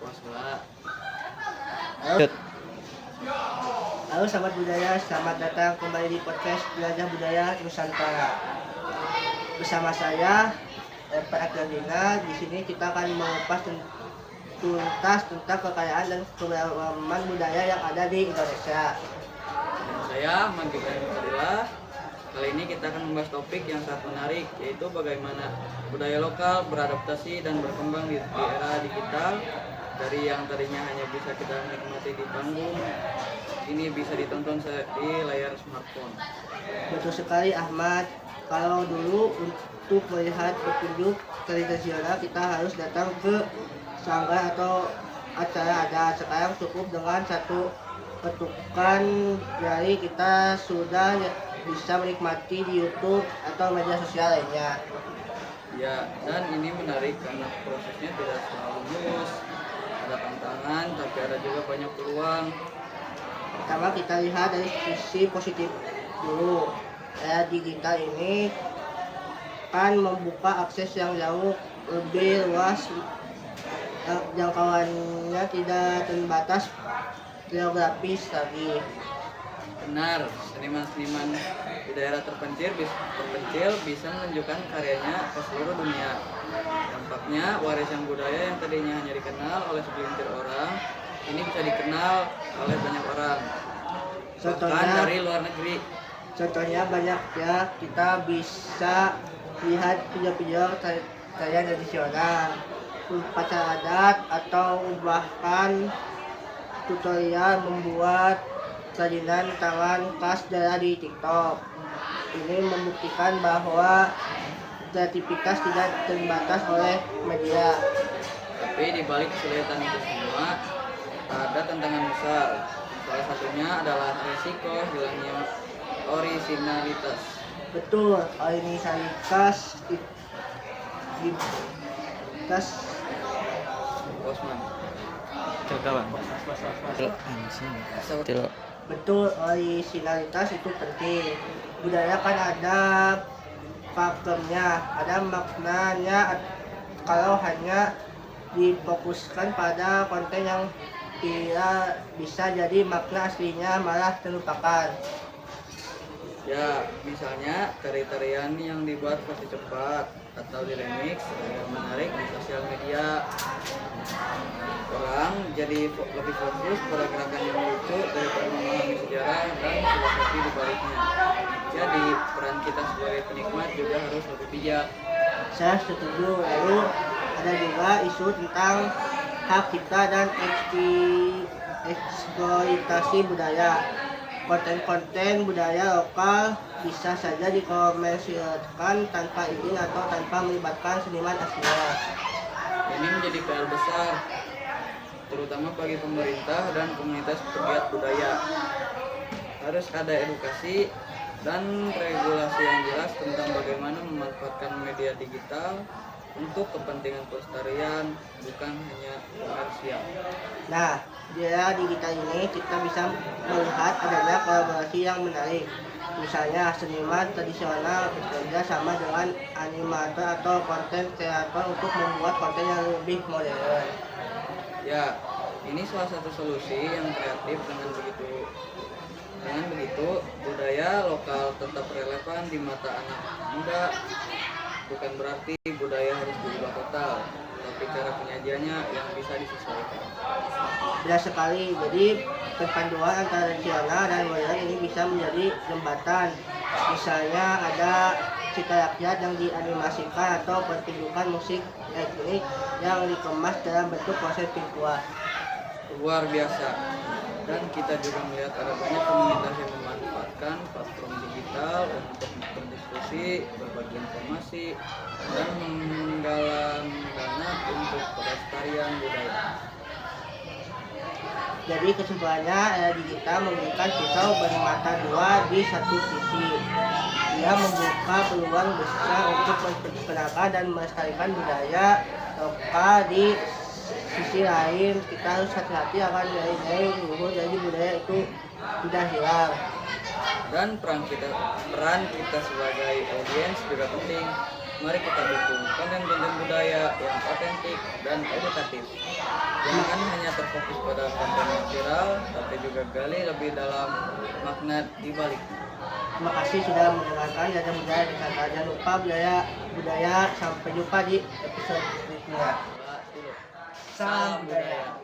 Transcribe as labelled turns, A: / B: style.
A: Waspada.
B: Halo,
C: Lanjut.
B: halo sahabat budaya, selamat datang kembali di podcast Belajar Budaya Nusantara. Bersama saya, Pak Akadina. Di sini kita akan mengupas tuntas tentang kekayaan dan keberagaman budaya yang ada di Indonesia.
A: Dan saya Magdi Fadilah. Kali ini kita akan membahas topik yang sangat menarik, yaitu bagaimana budaya lokal beradaptasi dan berkembang di era digital. Dari yang tadinya hanya bisa kita nikmati di panggung, ini bisa ditonton di layar smartphone.
B: Betul sekali Ahmad. Kalau dulu untuk melihat petunjuk tradisional kita harus datang ke sanggar atau acara adat. Sekarang cukup dengan satu ketukan jari kita sudah bisa menikmati di YouTube atau media sosial lainnya.
A: Ya, dan ini menarik karena prosesnya tidak selalu mulus. Ada tantangan, tapi ada juga banyak peluang.
B: Pertama kita lihat dari sisi positif dulu. Era digital ini kan membuka akses yang jauh lebih luas, jangkauannya tidak terbatas geografis lagi.
A: Benar, seniman-seniman di daerah terpencil bisa menunjukkan karyanya ke seluruh dunia. Dampaknya, warisan budaya yang tadinya hanya dikenal oleh segelintir orang, ini bisa dikenal oleh banyak orang, bahkan dari luar negeri.
B: Contohnya banyak ya, kita bisa lihat video-video tarian tradisional, upacara adat, atau bahkan tutorial membuat kerajinan tangan khas daerah di TikTok. Ini membuktikan bahwa kreativitas tidak terbatas oleh media.
A: Tapi di balik kesulitan itu semua, ada tantangan besar. Salah satunya adalah risiko hilangnya orisinalitas.
B: Betul, originalitas
A: Bosman.
C: Coba bang. Anjing. Til.
B: betul, originalitas itu penting. Budaya kan ada pakemnya, ada maknanya. Kalau hanya difokuskan pada konten yang tidak bisa, jadi makna aslinya malah terlupakan.
A: Ya, misalnya tari-tarian yang dibuat versi cepat atau diremix agar menarik di sosial media. Orang jadi lebih fokus pada gerakan yang lucu daripada memahami sejarah dan filosofi di baliknya. Jadi, peran kita sebagai penikmat juga harus lebih bijak.
B: Saya setuju. Lalu ada juga isu tentang hak cipta dan eksploitasi budaya. Konten-konten budaya lokal bisa saja dikomersilkan tanpa izin atau tanpa melibatkan seniman aslinya.
A: Ini menjadi PR besar, terutama bagi pemerintah dan komunitas pegiat budaya. Harus ada edukasi dan regulasi yang jelas tentang bagaimana memanfaatkan media digital untuk kepentingan pelestarian, bukan hanya komersial.
B: Nah, di era digital ini kita bisa melihat adanya kolaborasi yang menarik. Misalnya seniman tradisional bekerja sama dengan animator atau konten kreator untuk membuat konten yang lebih modern.
A: Ya, ini salah satu solusi yang kreatif. Dengan begitu, budaya lokal tetap relevan di mata anak muda. Bukan berarti budaya harus diubah total, tapi cara penyajiannya yang bisa disesuaikan.
B: Benar sekali, jadi perpaduan antara tradisional dan modern ini bisa menjadi jembatan. Misalnya ada cerita rakyat yang dianimasikan atau pertunjukan musik etnik yang dikemas dalam bentuk proses virtual.
A: Luar biasa. Dan kita juga melihat ada banyak komunitas yang memanfaatkan platform digital untuk berdiskusi, berbagi informasi, dan menggalang dana untuk pelestarian budaya.
B: Jadi kesimpulannya, era digital memberikan pisau bermata dua di satu sisi. Ia membuka peluang besar untuk memperkenalkan dan melestarikan budaya lokal. Di sisi lain, kita harus hati-hati akan nilai-nilai luhur, jadi budaya itu tidak hilang.
A: Dan peran kita sebagai audiens juga penting. Mari kita dukung konten-konten budaya yang otentik dan edukatif. Jangan hanya terfokus pada konten yang viral, tapi juga gali lebih dalam makna di baliknya.
B: Terima kasih sudah mendengarkan Jajan Budaya di sana. Jangan lupa budaya. Sampai jumpa di episode berikutnya.
A: Salam budaya.